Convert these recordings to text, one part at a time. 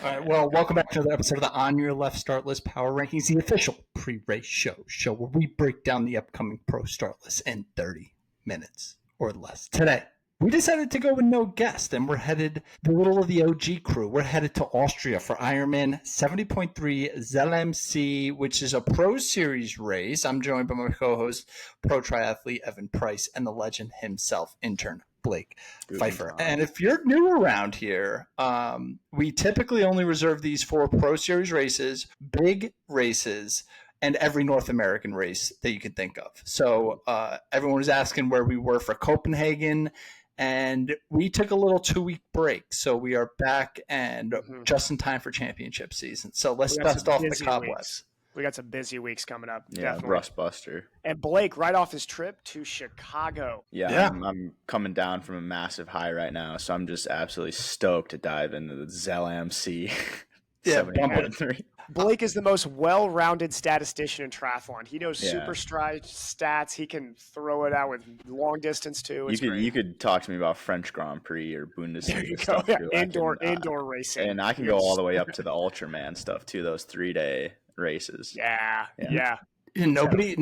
All right, well, welcome back to another episode of the On Your Left Startlist Power Rankings, the official pre-race show where we break down the upcoming pro start list in 30 minutes or less. Today, we decided to go with no guest, and we're headed, the little of the OG crew, we're headed to Austria for IRONMAN 70.3 Zell, which is a pro series race. I'm joined by my co-host, pro triathlete Evan Price, and the legend himself, intern Blake Pfeiffer. And if you're new around here, we typically only reserve these for pro series races, big races, and every North American race that you can think of. So everyone was asking where we were for Copenhagen, and we took a little 2-week break. So we are back and just in time for championship season. So let's dust off the cobwebs. We got some busy weeks coming up. Yeah, definitely. Rust Buster. And Blake, right off his trip to Chicago. Yeah. I'm coming down from a massive high right now, so I'm just absolutely stoked to dive into the Zell MC. Yeah, 70.3. Blake is the most well-rounded statistician in triathlon. He knows super stride stats. He can throw it out with long distance too. You could talk to me about French Grand Prix or Bundesliga stuff too. Indoor racing, and I can go all the way up to the Ultraman stuff too. Those 3-day races. Yeah. Nobody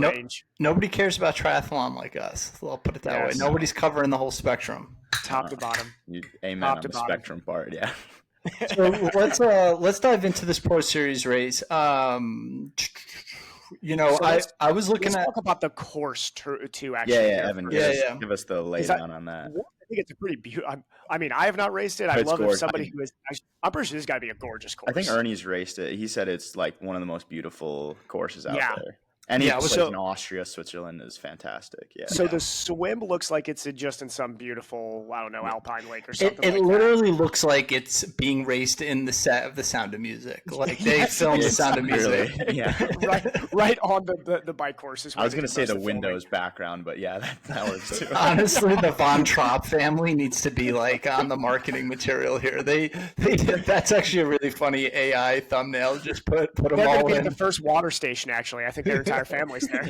cares about triathlon like us. I'll put it that way. Nobody's covering the whole spectrum, top to bottom. Amen on the spectrum part. Yeah. So let's dive into this pro series race. I was looking at talk about the course too. Actually, Evan, give us the laydown on that. I think it's a pretty beautiful. I mean, I have not raced it. I love if somebody who is. I'm pretty sure this got to be a gorgeous course. I think Ernie's raced it. He said it's like one of the most beautiful courses out there. And he plays in Austria, Switzerland is fantastic. Yeah. So the swim looks like it's just in some beautiful, I don't know, alpine lake or something. It literally looks like it's being raced in the set of The Sound of Music. Like they filmed The Sound of Music. right on the bike courses. I was going to say the Windows background, but yeah, that works too. Honestly, the Von Trapp family needs to be like on the marketing material here. They that's actually a really funny AI thumbnail. Just put them all in. The first water station, actually. I think their entire family's there.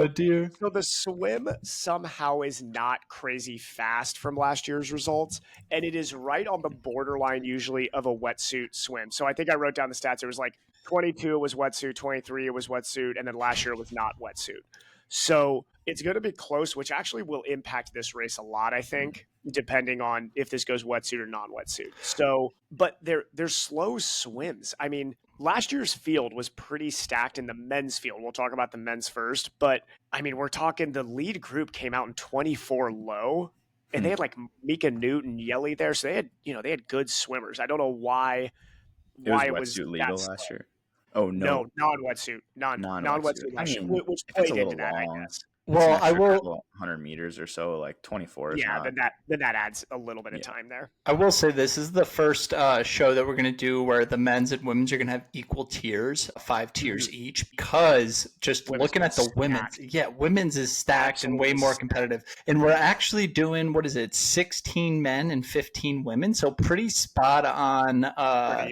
Dear. So the swim somehow is not crazy fast from last year's results, and it is right on the borderline usually of a wetsuit swim. So I think I wrote down the stats. It was like 22 it was wetsuit, 23 it was wetsuit, and then last year it was not wetsuit. So it's going to be close, which actually will impact this race a lot, I think, depending on if this goes wetsuit or non-wetsuit. So, but they're slow swims. I mean, last year's field was pretty stacked in the men's field. We'll talk about the men's first, but I mean, we're talking the lead group came out in 24 low, and they had like Mika Newton, Yelly there, so they had good swimmers. I don't know why it was legal last year. Oh no, non-wetsuit, non-wetsuit last year, which played into that, I guess. Well, I will 100 meters or so, like 24. Then that adds a little bit of time there. I will say this is the first show that we're going to do where the men's and women's are going to have equal tiers, 5 tiers each, because just looking at the women's is stacked and way more competitive. And we're actually doing, 16 men and 15 women, so pretty spot on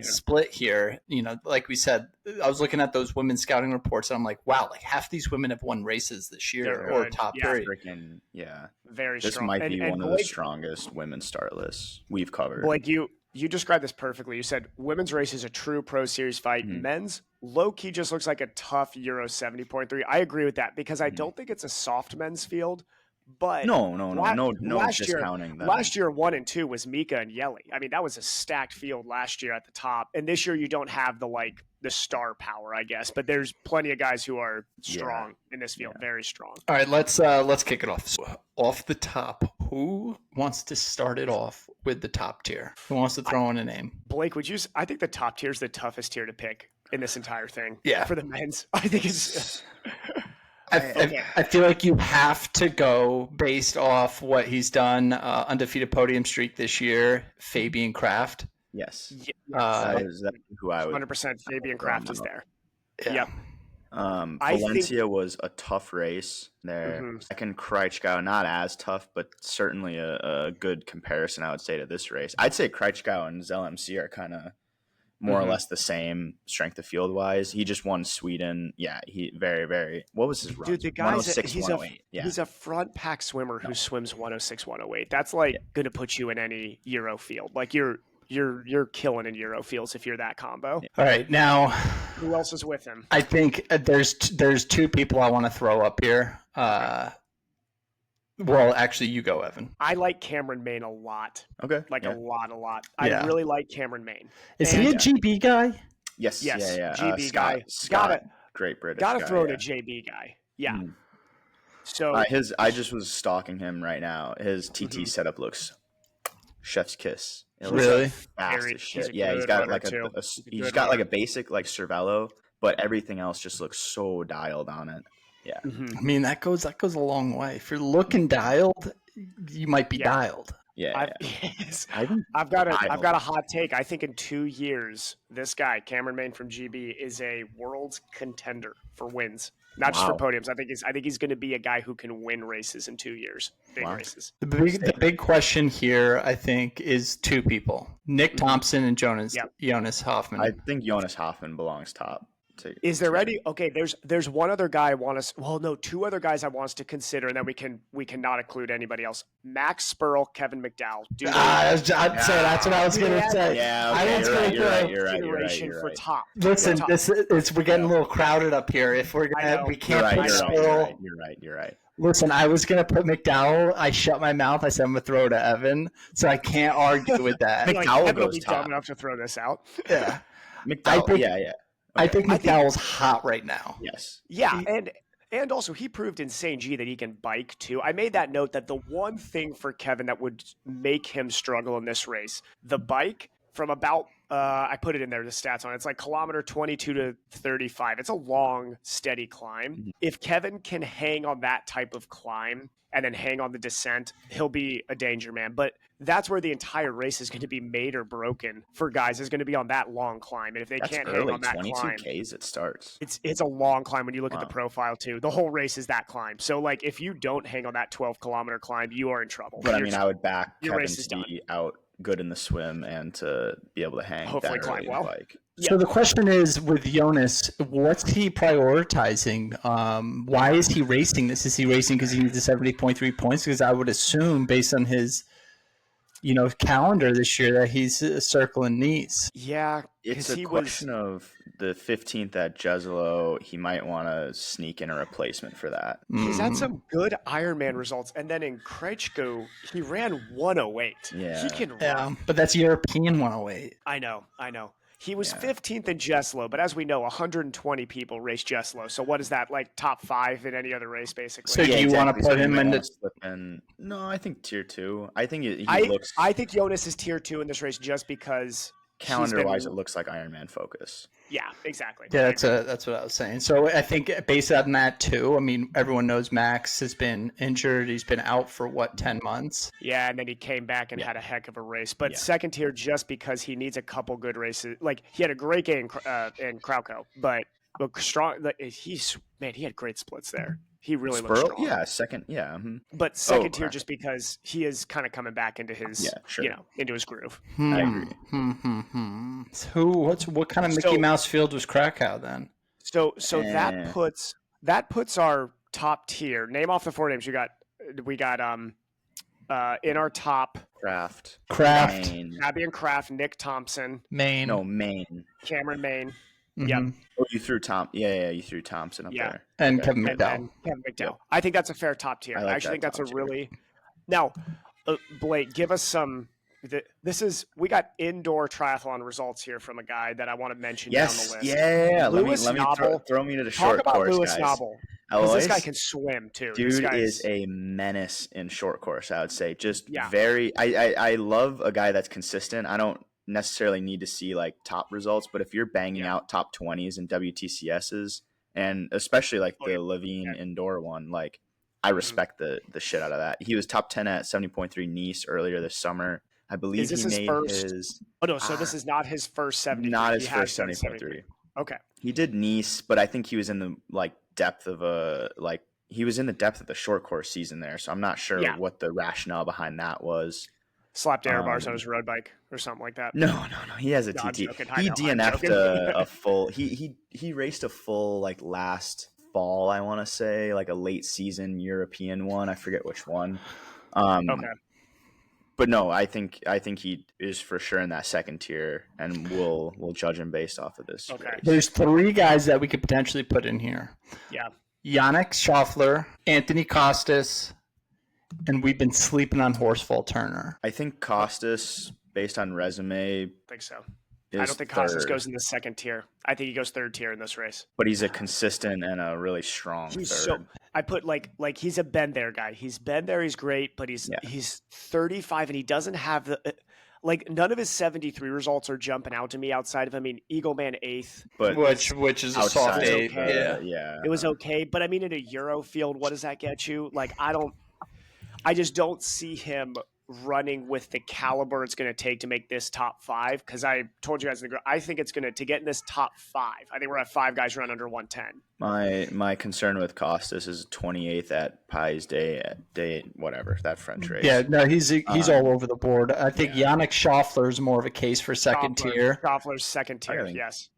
split here. Like we said, I was looking at those women's scouting reports, and I'm like, wow, like half these women have won races this year or top 3. Very this strong. Might be one of the strongest women's start lists we've covered. Blake, you described this perfectly. You said women's race is a true pro series fight. Men's low-key just looks like a tough Euro 70.3. I agree with that because I don't think it's a soft men's field. But no discounting that. Last year, 1 and 2 was Mika and Yelly. I mean, that was a stacked field last year at the top. And this year, you don't have the star power, I guess. But there's plenty of guys who are strong in this field, very strong. All right, let's kick it off. So, off the top, who wants to start it off with the top tier? Who wants to throw in a name? Blake, I think the top tier is the toughest tier to pick in this entire thing. Yeah, for the men's, I think it's. I feel like you have to go based off what he's done, undefeated podium streak this year, Fabian Kraft. Yes. Is that who I would 100% Fabian Kraft is there. Yep. Valencia was a tough race there. Second Kraichgau, not as tough, but certainly a good comparison, I would say, to this race. I'd say Kraichgau and Zell MC are kind of more or less the same strength of field wise. He just won Sweden. Yeah, he very, very. What was his run? Dude, the guy's he's a front pack swimmer who swims 106, 108. That's like going to put you in any Euro field. Like you're killing in Eurofields if you're that combo. All right, now who else is with him? I think there's two people I want to throw up here. Well, actually, you go, Evan. I like Cameron Main a lot. Okay. A lot. Yeah. I really like Cameron Main. Is he a GB guy? Yes. Yeah. GB guy. Scott, great British guy. Gotta throw in a JB guy. Yeah. So I just was stalking him right now. His TT setup looks chef's kiss. It looks really fast as shit. He's got like he's got like a basic like Cervelo, but everything else just looks so dialed on it. Yeah. I mean, that goes a long way. If you're looking dialed, you might be dialed. Yeah. I've got a hot take. I think in 2 years, this guy, Cameron Main from GB, is a world contender for wins. Not just for podiums. I think he's going to be a guy who can win races in 2 years, big races. The big question here, I think, is two people: Nick Thompson and Jonas Hoffman. I think Jonas Hoffman belongs top. Is there ready? Okay, there's one other guy I want us. Well, no, two other guys I want us to consider, and then we cannot include anybody else. Max Spurl, Kevin McDowell. That's what I was gonna say. Yeah, okay, you're right. For top. Listen, we're getting a little crowded up here. If we can't put Spurl. You're right. Listen, I was gonna put McDowell. I shut my mouth. I said I'm gonna throw to Evan, so I can't argue with that. McDowell goes top. Dumb enough to throw this out. Yeah, McDowell. Yeah. I think McDowell's hot right now. Yes. Yeah, and also he proved in St. G that he can bike too. I made that note that the one thing for Kevin that would make him struggle in this race, the bike from about I put it in there, the stats on it. It's like kilometer 22 to 35. It's a long, steady climb. Mm-hmm. If Kevin can hang on that type of climb and then hang on the descent, he'll be a danger man. But that's where the entire race is going to be made or broken for guys, is going to be on that long climb. And if they can't hang on that 22 climb, 22Ks it starts. It's a long climb when you look at the profile too. The whole race is that climb. So like if you don't hang on that 12-kilometer climb, you are in trouble. But I would back Kevin to be out good in the swim and to be able to hang hopefully that climb well. Bike. So the question is, with Jonas, what's he prioritizing? Why is he racing this? Is he racing because he needs the 70.3 points? Because I would assume, based on his calendar this year, that he's circling Nice. Yeah, it's a question of the 15th at Jezero. He might want to sneak in a replacement for that. He's had some good Ironman results, and then in Krejciko, he ran 108. Yeah, he can run. But that's European 108. I know. He was 15th in Jeslo, but as we know, 120 people race Jeslo. So what is that, like top 5 in any other race, basically? So do you want to put him in No, I think tier 2. I think he looks. I think Jonas is tier 2 in this race just because calendar-wise, it looks like Ironman focus. Yeah, exactly. Yeah, that's what I was saying. So I think based on that too, I mean, everyone knows Max has been injured. He's been out for 10 months? Yeah, and then he came back and had a heck of a race. But second tier just because he needs a couple good races. Like he had a great game in Krauko, but strong. He had great splits there. He really looked strong. Yeah, second. Yeah. Mm-hmm. But second tier just because he is kind of coming back into his, into his groove. I agree. What kind of Mickey Mouse field was Krakow then? So that puts our top tier. Name off the 4 names we got in our top Kraft, Abby and Kraft, Nick Thompson, Main, Cameron Main. Mm-hmm. Yep. Oh, you threw you threw Thompson up there. And Kevin McDowell. Yep. I think that's a fair top tier. I actually think that's a really now, Blake, give us some. We got indoor triathlon results here from a guy that I want to mention down the list. Yeah. Let me throw me to the short course, Talk about Lewis guys. Nobble. Because this guy can swim too. Dude is a menace in short course, I would say. Just very. I love a guy that's consistent. I don't necessarily need to see like top results, but if you're banging out top 20s and WTCSs, and especially like the Levine indoor one, like I respect the shit out of that. He was top 10 at 70.3 Nice earlier this summer. I believe he made his. Oh no! So this is not his first 70. Not his first 70.3. Okay. He did Nice, but I think he was in the depth of he was in the depth of the short course season there. So I'm not sure what the rationale behind that was. Slapped air bars on his road bike or something like that. No. He has a TT. He DNF'd a full. He raced a full last fall. I want to say like a late season European one. I forget which one. Okay. But no, I think he is for sure in that second tier, and we'll judge him based off of this. Okay. There's 3 guys that we could potentially put in here. Yeah. Yannick Schauffele, Anthony Costas, and we've been sleeping on Horsfall Turner. I think Costas, based on resume, I think so. I don't think Costas goes in the second tier. I think he goes third tier in this race. But he's a consistent and a really strong third. I put like he's a been there guy. He's been there. He's great, but he's 35 and he doesn't have the none of his 73 results are jumping out to me outside of Eagleman 8th, but which is a soft 8. Okay. Yeah, it was okay. But in a Euro field, what does that get you? I just don't see him running with the caliber it's going to take to make this top 5, because I told you guys in the group, I think it's going to get in this top 5. I think we're at 5 guys run under 110. My concern with Costas is 28th at Pies Day whatever, that French race. Yeah, no, he's all over the board. I think Yannick Schauffele is more of a case for second tier. Schauffele's second tier, yes.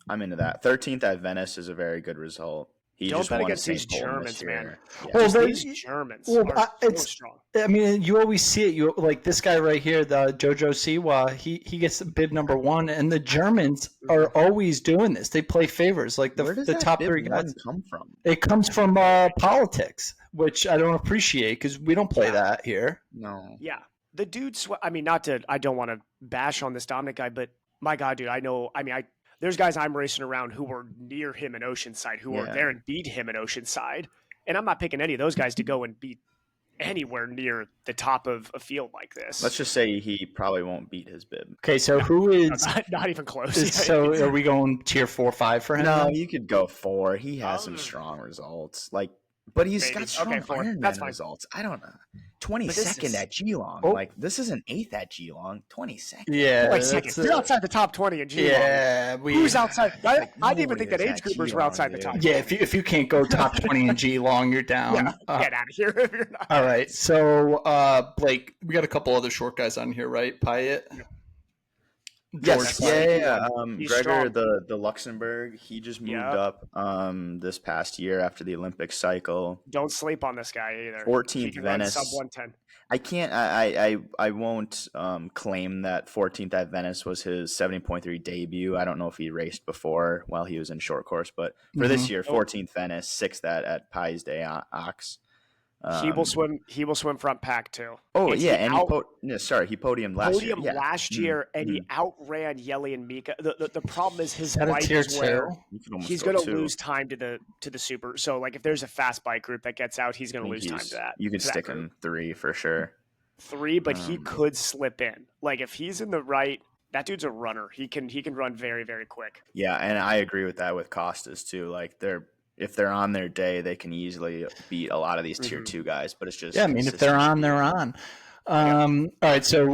I'm into that. 13th at Venice is a very good result. Don't bet against these Germans, man. Yeah. Well, these Germans are so strong. You always see it. You like this guy right here, the Jojo Siwa. He gets bib number 1, and the Germans are always doing this. They play favors. Like the top 3 guys come from. It comes from politics, which I don't appreciate because we don't play that here. No. Yeah, the dude. I don't want to bash on this Dominic guy, but my God, dude, I know. There's guys I'm racing around who were near him in Oceanside, who were there and beat him in Oceanside. And I'm not picking any of those guys to go and beat anywhere near the top of a field like this. Let's just say he probably won't beat his bib. Okay, so who is... Not even close. So are we going tier 4 or 5 for him? No, you could go 4. He has some strong results. But he's got strong Ironman results. I don't know. 22nd at Geelong. This is an 8th at Geelong. 22nd. Yeah. You're outside the top 20 in Geelong. Yeah. Who's outside? I didn't even think that age groupers were outside the top 20. Yeah, if you can't go top 20 in Geelong, you're down. Get out of here if you're not. All right. So, Blake, we got a couple other short guys on here, right? Pyatt? Yes. Yeah. Gregor, strong. the Luxembourg, he just moved up this past year after the Olympic cycle. Don't sleep on this guy either. 14th Venice. Sub 110. I can't. I won't claim that 14th at Venice was his 70.3 debut. I don't know if he raced before while he was in short course, but for this year, 14th Venice, 6th at Pies Day Ox. He will swim front pack too. Oh, yeah, and he podiumed last year. Last year, and he outran Yeli and Mika. The problem is his bike is where he's going to lose time to the super. So, if there's a fast bike group that gets out, he's going to lose time to that. You could stick him 3 for sure. 3, but he could slip in. If he's in the right, that dude's a runner. He can run very, very quick. Yeah, and I agree with that with Costas too. If they're on their day, they can easily beat a lot of these tier 2 guys, but it's just... Yeah, if they're on, they're on. All right, so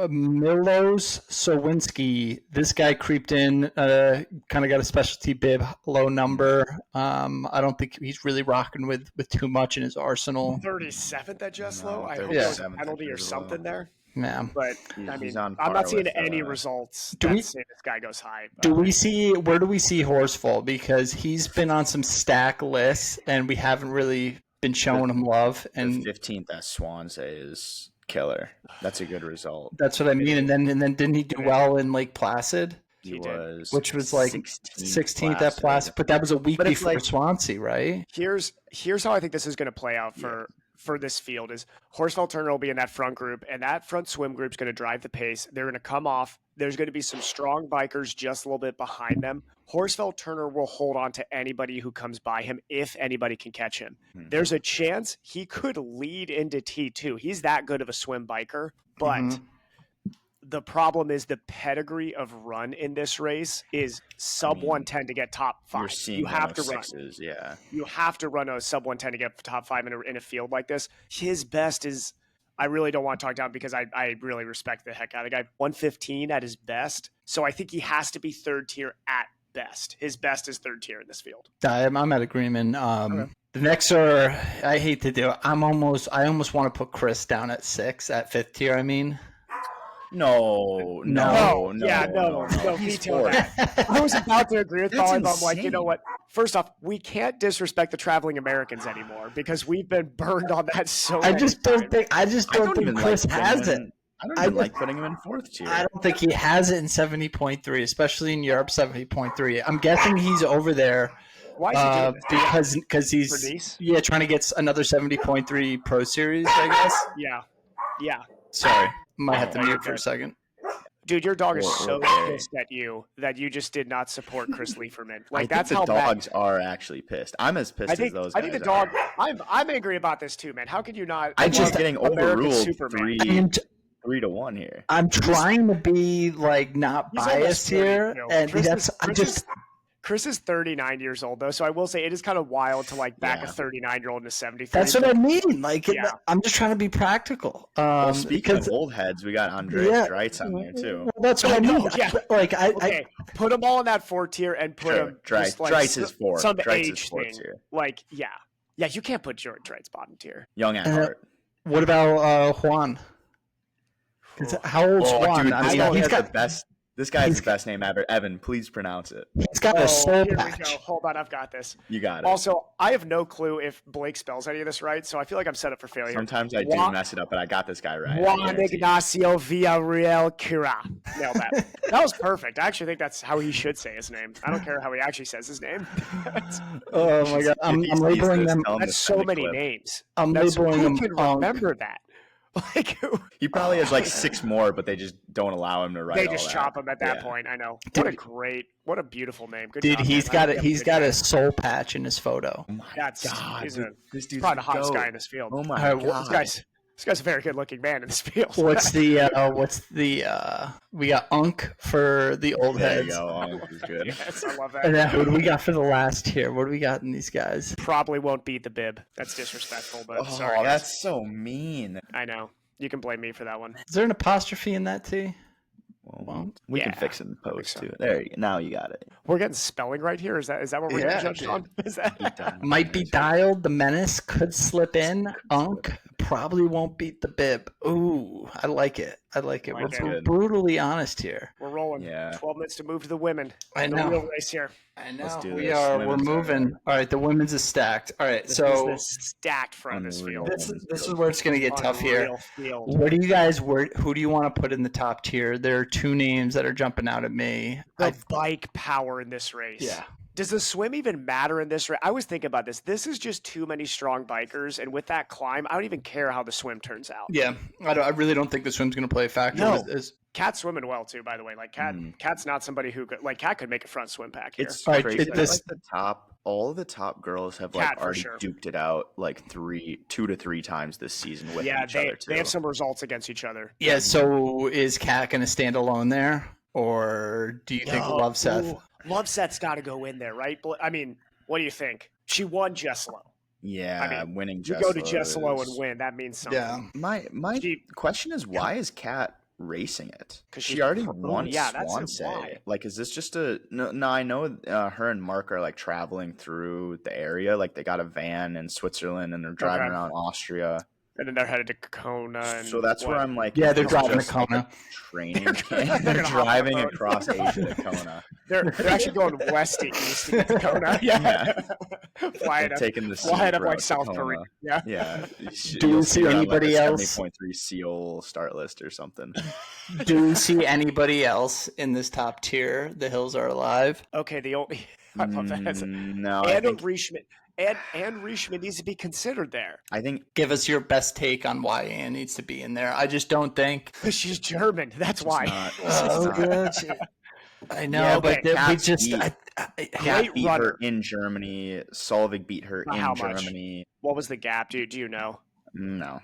Milos Sowinski, this guy creeped in, kind of got a specialty bib, low number. I don't think he's really rocking with too much in his arsenal. 37th at just low? I hope there's a penalty or something there. Yeah, but I'm not seeing any results that say this guy goes high. Where do we see Horsfall? Because he's been on some stack lists, and we haven't really been showing him love. And the 15th at Swansea is killer. That's a good result. That's what I mean. And then didn't he do well in Lake Placid? He was, which was 16th at Placid, but that was a week before Swansea, right? Here's how I think this is going to play out for this field is Horsfall Turner will be in that front group, and that front swim group's going to drive the pace. They're going to come off. There's going to be some strong bikers just a little bit behind them. Horsfall Turner will hold on to anybody who comes by him if anybody can catch him. There's a chance he could lead into T2. He's that good of a swim biker, but the problem is the pedigree of run in this race is sub 110 to get top 5. You have to run. You have to run a sub 110 to get top 5 in a field like this. His best is, I really don't want to talk down because I really respect the heck out of the guy. 115 at his best. So I think he has to be third tier at best. His best is third tier in this field. I'm at agreement. The next are, I hate to do it. I almost want to put Chris down at 6 at 5th tier. No. Veto that. I was about to agree with Polly, but I'm like, you know what? First off, we can't disrespect the traveling Americans anymore because we've been burned on that so I many just times. don't think Chris has it. I don't even like putting him in 4th tier. I don't think he has it in 70.3, especially in Europe 70.3. I'm guessing he's over there. Why is he doing this? Because he's trying to get another 70.3 Pro Series, I guess. Yeah. Sorry, might have to mute for a second. Dude, your dog is so pissed at you that you just did not support Chris Lieferman. Like, that's how how dogs are actually pissed. I'm as pissed as those guys. I think the dog. I'm angry about this too, man. How could you not? I'm just getting overruled 3-1 here. I'm trying to be like not biased here, and Chris is 39 years old, though, so I will say it is kind of wild to like back a 39-year-old in a 73. That's what I mean. Like, I'm just trying to be practical. Speaking of old heads, we got Andreas Dreitz on there too. Well, that's what I mean. Yeah. Like, put them all in that 4th tier and put them Dreitz is 4. Some Dreitz age is 4 thing. tier. Like, yeah, you can't put Dreitz bottom tier. Young at heart. What about Juan? How old's Juan? Dude, he's got the best. This guy's the best name ever. Evan, please pronounce it. He's got a soul here patch. We go. Hold on, I've got this. You got it. Also, I have no clue if Blake spells any of this right, so I feel like I'm set up for failure. Sometimes I do mess it up, but I got this guy right. Juan Ignacio Villarreal Cura. Nailed that. That was perfect. I actually think that's how he should say his name. I don't care how he actually says his name. Oh my god, I'm labeling them. That's so many names. I'm labeling them. Who can remember that? Like, he probably has like 6 more, but they just don't don't allow him to write. They just chop him at that point. I know. What a beautiful name. Good dude, job, he's got a soul patch in his photo. Oh my God, this dude's probably the hottest guy in this field. Oh my god, this guy's a very good looking man in this field. What's the we got Unk for the old there heads. You go. Unk is good. Yes, I love that. And then who do we got for the last tier? What do we got in these guys? Probably won't beat the bib. That's disrespectful, but sorry. That's so mean. I know. You can blame me for that one. Is there an apostrophe in that T? Well, we can fix it in post too. There you go. Now you got it. We're getting spelling right here. Is that what we're getting judged on? Is that... Might be dialed. The menace could slip in. Unk probably won't beat the bib. Ooh, I like it. We're brutally honest here. We're rolling. 12 minutes to move to the women. I know. The real race here. I know. We're moving. All right, the women's is stacked. All right, this is the stacked front of this field. This is where it's going to get tough here. What do you guys? Who do you want to put in the top tier? There are two names that are jumping out at me. The bike power in this race. Yeah. Does the swim even matter in this race? I was thinking about this. This is just too many strong bikers, and with that climb, I don't even care how the swim turns out. Yeah, I really don't think the swim's going to play a factor. No. Cat's swimming well too, by the way. Like Cat's not somebody who could, like Cat could make a front swim pack here. It's crazy. All of the top girls have already duked it out like 2 to 3 times this season with each other too. They have some results against each other. Yeah. So is Cat going to stand alone there, or do you think Loveseth? Loveseth's got to go in there, right? I mean, what do you think? She won Jesselo. Yeah, winning Jesselo. You go to Jesselo and win. That means something. Yeah. My question is, why is Cat racing it? Because she already won Swansea. Like, is this just no? I know her and Mark are like traveling through the area. Like, they got a van in Switzerland and they're driving around Austria. And then they're headed to Kona. So that's where I'm like, they're driving to Kona. Like training camp. They're driving across Asia to Kona. They're actually going west to east to get to Kona. Yeah. Flying up like South Korea. Yeah. Do you see anybody else? 70.3 Zell Startlist or something. Do you see anybody else in this top tier? The Hills Are Alive. Okay, I love that. No, and Rieschmann. And Rieschmann needs to be considered there. I think. Give us your best take on why Anne needs to be in there. I just don't think. Because she's German. That's why. I know, but we just. Cat beat her in Germany. Solvig beat her in Germany. What was the gap? Do you know? No.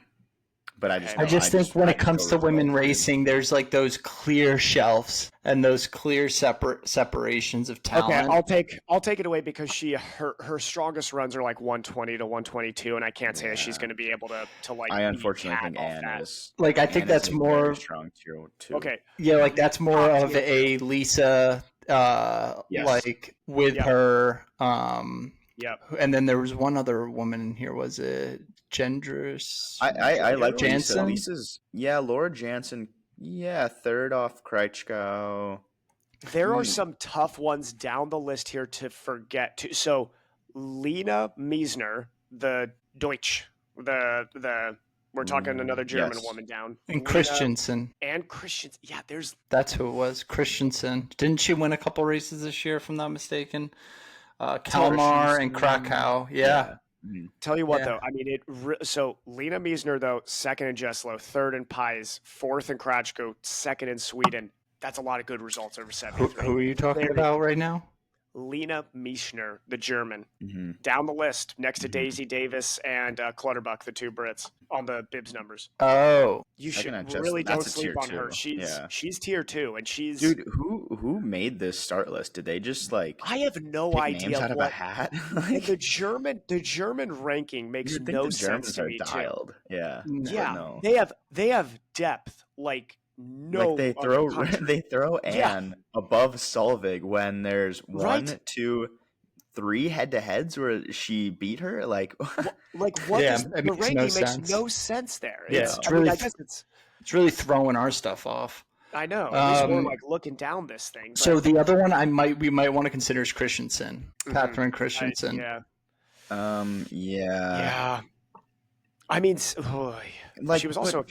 But I just think when it comes to women racing, there's like those clear shelves and those clear separations of talent. Okay, I'll take it away because her strongest runs are like 120 to 122, and I can't say that she's going to be able to like. I unfortunately think Anne is. Like I think that's more strong tier 2. Okay. Yeah, like that's more of a Lisa, like with her. Yep. And then there was one other woman in here. Was it Gendress? I like Jansen. Lisa's. Yeah, Laura Jansen Yeah, third off Krejcikov. There are some tough ones down the list here to forget. So Lena Miesner, the Deutsch, the we're talking another German woman down. And Lena Christensen. And Christensen. Yeah, That's who it was. Christensen. Didn't she win a couple races this year, if I'm not mistaken? Kalmar and Krakow. Yeah. Tell you what, though, I mean, so Lena Miesner, though, second in Jeslo, third in Pies, fourth in Krajko, second in Sweden. That's a lot of good results over 73. Who are you talking about right now? Lena Miesner, the German, down the list next to Daisy Davis and Clutterbuck, the two Brits, on the bibs numbers. Oh, you should really don't sleep on her. She's tier 2, and she's dude. Who made this start list? Did they just like? I have no pick idea. Names out of a hat. Like, the German ranking makes no sense to me dialed. Too. Yeah, No. They have depth like. No, like they throw Anne above Solveig when there's 1, 2, 3 head-to-heads where she beat her. Like what? The ranking makes no sense there. Yeah, it's really throwing our stuff off. I know. At least we're like looking down this thing. But... So the other one we might want to consider is Christensen, Catherine Christensen. Yeah. I mean, like, she was also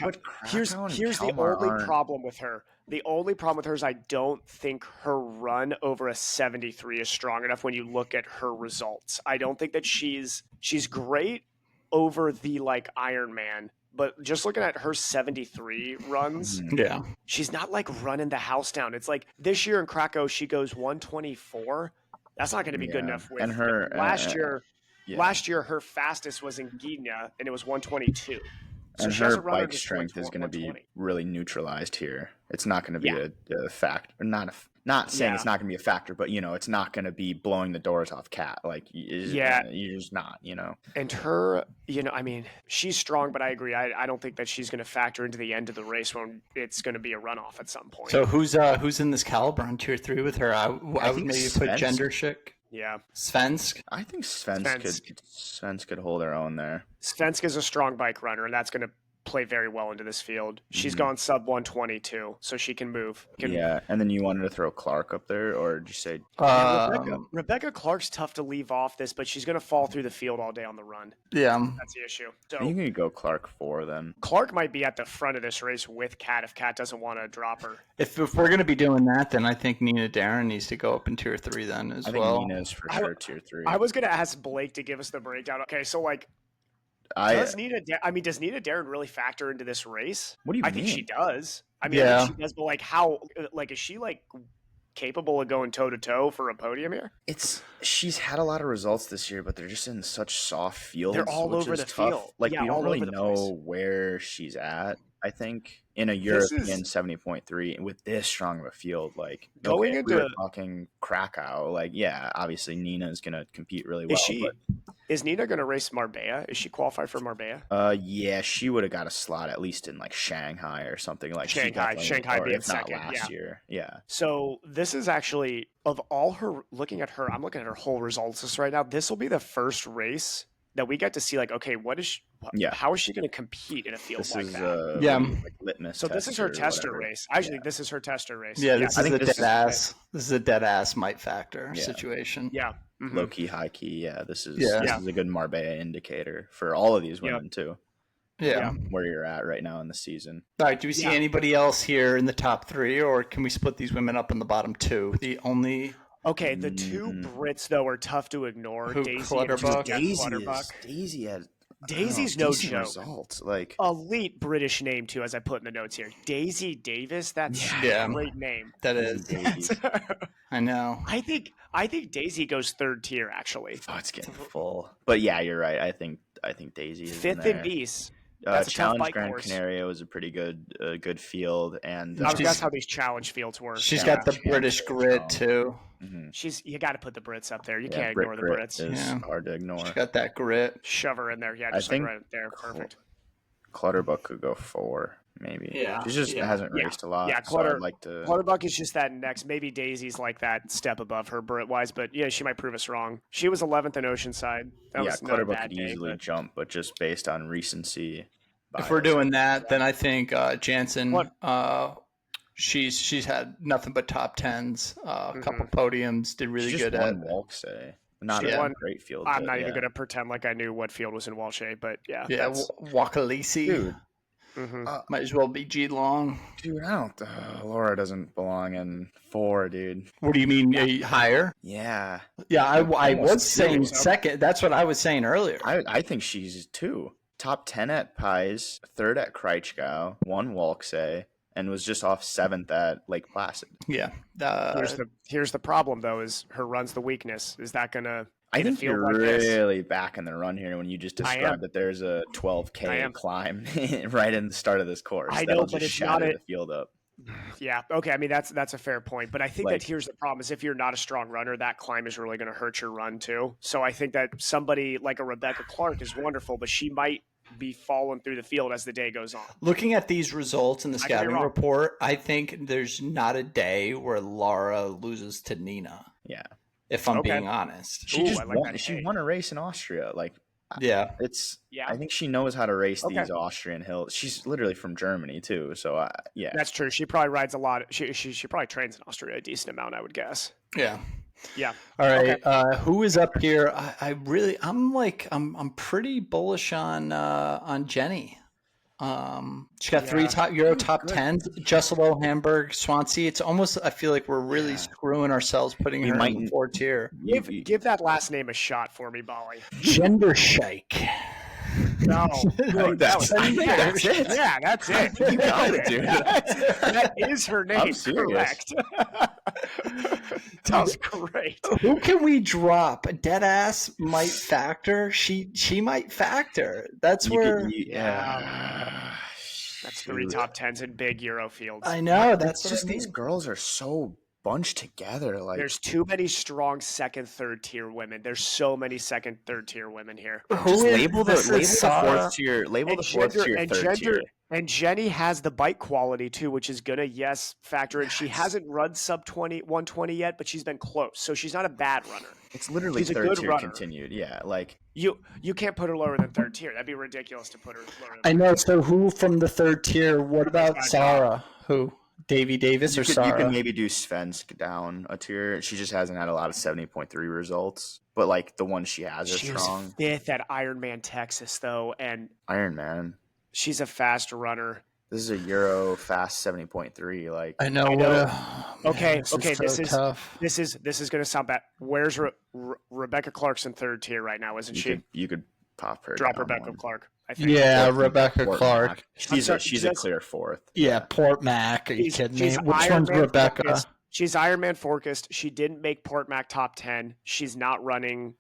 here's the only problem with her. The only problem with her is I don't think her run over a 73 is strong enough when you look at her results. I don't think that she's great over the like Ironman, but just looking at her 73 runs, she's not like running the house down. It's like this year in Krakow she goes 124. That's not going to be good enough with her last year. Last year, her fastest was in Gdynia, and it was 122. So and her bike strength is going to be really neutralized here. It's not going to be a factor. Not saying it's not going to be a factor, but, it's not going to be blowing the doors off Kat. Like, you're just not, And her, I mean, she's strong, but I agree. I don't think that she's going to factor into the end of the race when it's going to be a runoff at some point. So who's in this caliber on tier 3 with her? I would maybe put Genderschick. Yeah. Svensk? I think Svensk could hold her own there. Svensk is a strong bike runner, and that's going to play very well into this field. She's gone sub 122, so she can move. And then you wanted to throw Clark up there, or did you say Rebecca Clark's tough to leave off this, but she's going to fall through the field all day on the run. Yeah, that's the issue. So you can go Clark 4 then. Clark might be at the front of this race with Kat if Kat doesn't want to drop her. If we're going to be doing that, then I think Nina Darren needs to go up in tier 3 then as well. I think Nina's for sure tier 3. I was going to ask Blake to give us the breakdown. Okay, so like. Does Nina Darren really factor into this race? What do you mean? I think she does. I think she does, but like how? Like, is she like capable of going toe to toe for a podium here? She's had a lot of results this year, but they're just in such soft fields. They're all over the field. Like, we don't really know where she's at. I think in a European 70.3 with this strong of a field, like going into we're talking Krakow, like obviously Nina's gonna compete really well. Is Nina gonna race Marbella? Is she qualified for Marbella? She would have got a slot at least in like Shanghai or something like Shanghai being second last year. Yeah. So this is actually of all her. I'm looking at her whole results list right now. This will be the first race that we get to see, like, okay, how is she going to compete in a field like that? Like litmus. So this is her tester race. Actually, this is her tester race. Yeah, this is a dead ass might factor situation. Yeah. Mm-hmm. Low key, high key. Yeah, this is a good Marbella indicator for all of these women too. Yeah, where you're at right now in the season. All right, do we see anybody else here in the top 3, or can we split these women up in the bottom 2? Okay, the two Brits, though, are tough to ignore. Clutterbuck. Daisy's no joke. Results. Like, elite British name, too, as I put in the notes here. Daisy Davis, that's a great name. That is. I know. I think Daisy goes 3rd tier, actually. Oh, it's getting full. But yeah, you're right. I think Daisy is 5th in Beast. Challenge Gran Canaria was a pretty good field, and that's how these challenge fields work. She's got the British grit too. Mm-hmm. You got to put the Brits up there. You can't ignore the Brits. It's hard to ignore. She's got that grit. Shove her in there. Yeah, just like right there. Perfect. Clutterbuck could go 4, maybe. Yeah, she just hasn't raced a lot. Yeah, Clutterbuck is just that next. Maybe Daisy's like that step above her Brit wise, but she might prove us wrong. She was 11th in Oceanside. That was Clutterbuck could easily jump, but just based on recency, If we're doing that, then I think Jansen. She's had nothing but top tens, a couple podiums, did really good at Walksay. Not a great field. I'm not even going to pretend like I knew what field was in Walshay, but yeah. Yeah, Wakalisi. Dude. Might as well be G Long. Dude, I don't. Laura doesn't belong in 4, dude. What do you mean higher? Yeah. Yeah, I was saying second. That's what I was saying earlier. I think she's 2. Top 10 at Pies, 3rd at Kraichgau, 1 Walksay, and was just off 7th at Lake Placid. Yeah. Here's the problem, though, is her run's the weakness. Is that going to... I think you're really back in the run here when you just described that there's a 12K climb right in the start of this course. I know, but it's not the field up. Yeah. Okay. I mean, that's a fair point, but I think that here's the problem: is if you're not a strong runner, that climb is really going to hurt your run too. So I think that somebody like a Rebecca Clark is wonderful, but she might be falling through the field as the day goes on. Looking at these results in the scouting report, I think there's not a day where Laura loses to Nina. Yeah. If I'm being honest. She won a race in Austria. I think she knows how to race these Austrian hills. She's literally from Germany too. So yeah. That's true. She probably rides a lot. She probably trains in Austria a decent amount, I would guess. Yeah. Yeah. All right. Okay. Who is up here? I'm pretty bullish on Jenny. She got 3 Euro top 10s, Jusselo, Hamburg, Swansea. It's almost, I feel like we're really screwing ourselves putting her in the 4 tier. Give that last name a shot for me, Bali. Gender Shake. No, that's it. Yeah, that's it. You got it, dude. That is her name. Correct. That was great. Who can we drop? Deadass might factor. She might factor. That's where. That's 3 top 10s in big Euro fields. I know. That's just these girls are so bunched together. There's too many strong second, third tier women. There's so many second, third tier women here. Just label the 4th tier. Label the 4th tier, third tier. And Jenny has the bike quality too, which is gonna factor in. She hasn't run sub 120 yet, but she's been close, so she's not a bad runner. It's literally third tier continued. Yeah, you can't put her lower than third tier. That'd be ridiculous to put her lower. I know. So who from the 3rd tier? What about Sarah? Who? Davy Davis or Sarah? You can maybe do Svensk down a tier. She just hasn't had a lot of 70.3 results, but the ones she has are strong. She was 5th at Ironman Texas though, and Ironman. She's a fast runner. This is a Euro fast 70.3. I know. Okay. Tough. This is going to sound bad. Where's Rebecca Clark's in 3rd tier right now? Isn't she? You could pop her. Drop Rebecca Clark. I think. Yeah, Rebecca Clark. She's a clear 4th. Yeah, Port Mac. Are you kidding me? Which one's Rebecca? Focused. She's Ironman focused. She didn't make Port Mac top 10. She's not running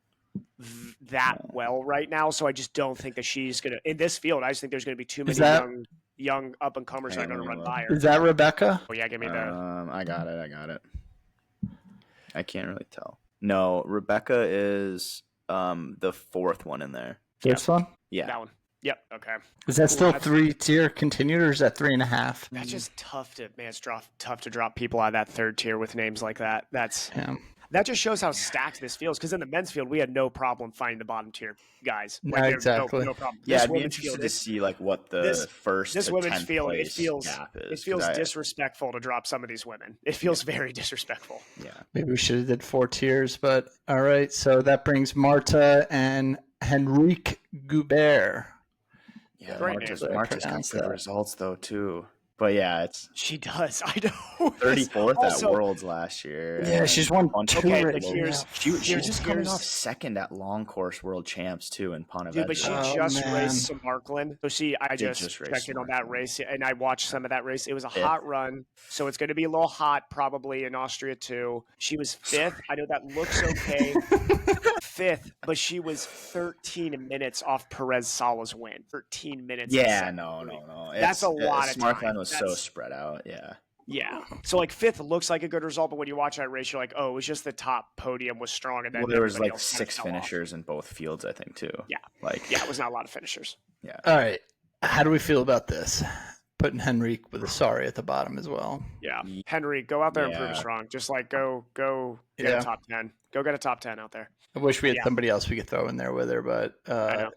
that well right now, so I just don't think that she's gonna in this field. I just think there's gonna be too many young up and comers that are gonna run by her. Is that Rebecca? Oh yeah, give me that. I got it. I can't really tell. No, Rebecca is the 4th one in there. This one? Yeah, that one. Yep. Okay. Is that still 3 tier continued, or is that 3.5? That's just tough to tough to drop people out of that 3rd tier with names like that. That just shows how stacked this feels. Because in the men's field, we had no problem finding the bottom tier guys. Exactly. No problem. Yeah, I'd be interested to see what the first this women's field gap is. It feels disrespectful to drop some of these women. It feels very disrespectful. Yeah. Maybe we should have did 4 tiers, but all right. So that brings Marta and Henrique Goubert. Yeah, Marta's got good results though too. But yeah, she does. I know. 34th at Worlds last year. Yeah, she's won 2. She's just coming off 2nd at Long Course World Champs too in Pontevedra. Dude, but she just raced some Markland. So I just checked in on that race, and I watched some of that race. It was a hot run, so it's going to be a little hot probably in Austria too. She was 5th. I know that looks okay. 5th, but she was 13 minutes off Perez Sala's win. 13 minutes. Yeah, no. That's a lot of time. Smartline was so spread out. Yeah. Yeah. So 5th looks like a good result, but when you watch that race, you're like, oh, it was just the top podium was strong, and then there was 6 finishers in both fields, I think, too. Yeah. It was not a lot of finishers. Yeah. All right. How do we feel about this? Putting Henrique with a sorry at the bottom as well. Yeah. Henrique, go out there and prove strong. Just go get a top 10. Go get a top 10 out there. I wish we had somebody else we could throw in there with her, but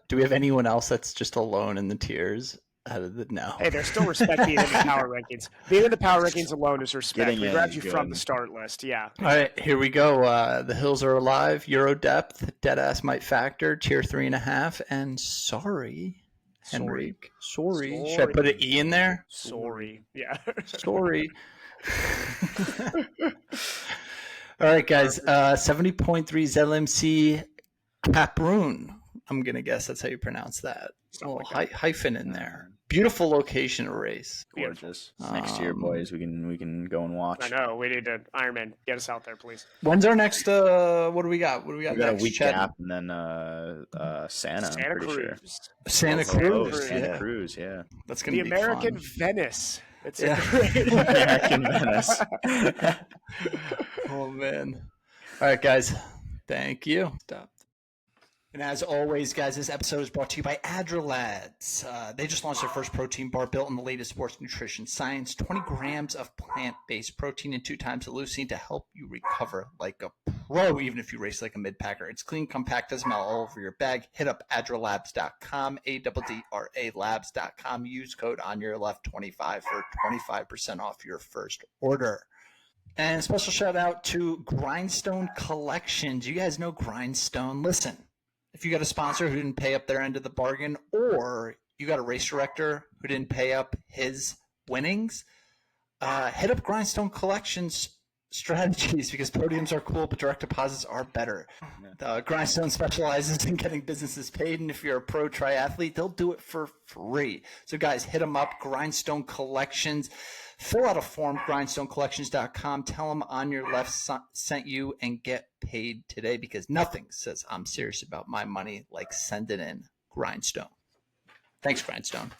do we have anyone else that's just alone in the tiers? No. Hey, there's still respect being in the power rankings. Being in the power rankings alone is respect. Getting We in grabbed is you good. from the start list. Yeah. All right, here we go. The Hills Are Alive, Euro Depth, Deadass Might Factor, Tier 3.5, and Sorry, Henrik. Sorry. Should I put an E in there? Sorry. Yeah. Sorry. All right, guys. 70.3 Zell See-Kaprun. I'm going to guess that's how you pronounce that. Hyphen in there. Beautiful location of race. Gorgeous. Next year, boys, we can go and watch. I know. We need to Ironman. Get us out there, please. When's our next? What do we got? We got next? a week gap, and then Santa. I'm pretty sure. Santa Cruz. Santa Cruz. Yeah. That's gonna be the American fun. Venice. It's American Venice. Oh man. All right, guys. Thank you. Stop. And as always, guys, this episode is brought to you by AdreLads. They just launched their first protein bar built on the latest sports nutrition science. 20 grams of plant-based protein and 2 times the leucine to help you recover like a pro, even if you race like a mid-packer. It's clean, compact, doesn't smell all over your bag. Hit up AdreLabs.com, ADDRA Labs.com. Use code ONYERLEFT25 for 25% off your first order. And a special shout out to Grindstone Collections. You guys know Grindstone. Listen. If you got a sponsor who didn't pay up their end of the bargain, or you got a race director who didn't pay up his winnings, hit up Grindstone Collections strategies, because podiums are cool, but direct deposits are better. Grindstone specializes in getting businesses paid, and if you're a pro triathlete, they'll do it for free. So guys, hit them up, Grindstone Collections. Fill out a form, grindstonecollections.com. Tell them On Your Left sent you, and get paid today, because nothing says I'm serious about my money like sending in Grindstone. Thanks, Grindstone.